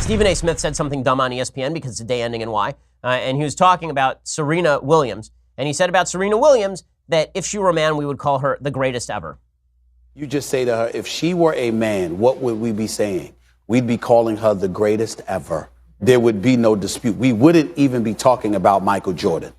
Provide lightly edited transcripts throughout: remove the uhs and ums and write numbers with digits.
Stephen A. Smith said something dumb on ESPN because it's a day ending in Y. And he was talking about Serena Williams. And he said about Serena Williams that if she were a man, we would call her the greatest ever. You just say to her, if she were a man, what would we be saying? We'd be calling her the greatest ever. There would be no dispute. We wouldn't even be talking about Michael Jordan.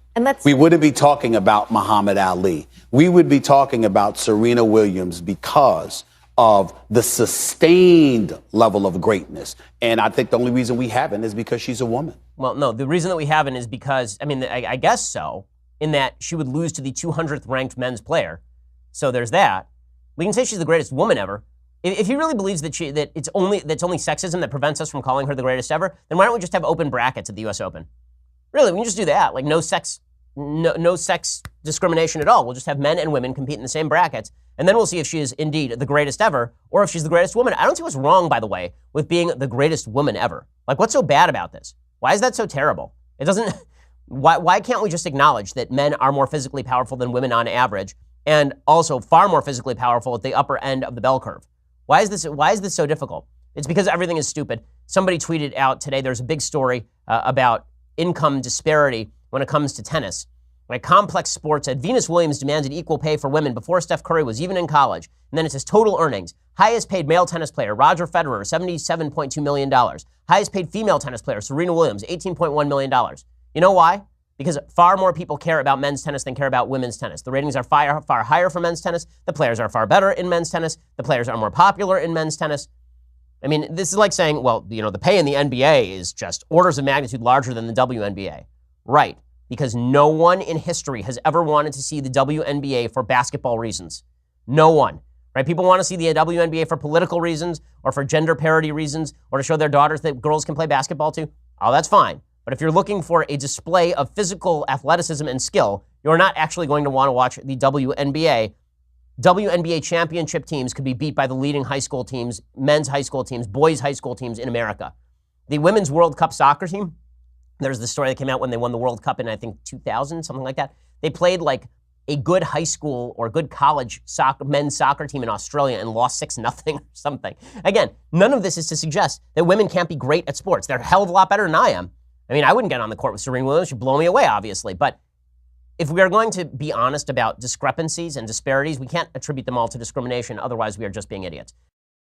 We wouldn't be talking about Muhammad Ali. We would be talking about Serena Williams because of the sustained level of greatness. And I think the only reason we haven't is because she's a woman. Well, no, the reason that we haven't is because, I guess so, in that she would lose to the 200th ranked men's player. So there's that. We can say she's the greatest woman ever. If he really believes that it's only sexism that prevents us from calling her the greatest ever, then why don't we just have open brackets at the U.S. Open? Really, we can just do that. Like no sex discrimination at all. We'll just have men and women compete in the same brackets, and then we'll see if she is indeed the greatest ever or if she's the greatest woman. I don't see what's wrong, by the way, with being the greatest woman ever. Like, what's so bad about this? Why is that so terrible? It doesn't. Why can't we just acknowledge that men are more physically powerful than women on average, and also far more physically powerful at the upper end of the bell curve? Why is this so difficult? It's because everything is stupid. Somebody tweeted out today, there's a big story about income disparity when it comes to tennis. Like Complex Sports said, Venus Williams demanded equal pay for women before Steph Curry was even in college. And then it says total earnings. Highest paid male tennis player, Roger Federer, $77.2 million. Highest paid female tennis player, Serena Williams, $18.1 million. You know why? Because far more people care about men's tennis than care about women's tennis. The ratings are far higher for men's tennis. The players are far better in men's tennis. The players are more popular in men's tennis. I mean, this is like saying, well, the pay in the NBA is just orders of magnitude larger than the WNBA. Right, because no one in history has ever wanted to see the WNBA for basketball reasons. No one. Right? People want to see the WNBA for political reasons or for gender parity reasons or to show their daughters that girls can play basketball too. Oh, that's fine. But if you're looking for a display of physical athleticism and skill, you're not actually going to want to watch the WNBA. WNBA championship teams could be beat by the leading high school teams, men's high school teams, boys' high school teams in America. The Women's World Cup soccer team, there's the story that came out when they won the World Cup in, I think, 2000, something like that. They played like a good high school or good college men's soccer team in Australia and lost 6-0 or something. Again, none of this is to suggest that women can't be great at sports. They're a hell of a lot better than I am. I mean, I wouldn't get on the court with Serena Williams. She'd blow me away, obviously. But if we are going to be honest about discrepancies and disparities, we can't attribute them all to discrimination. Otherwise, we are just being idiots.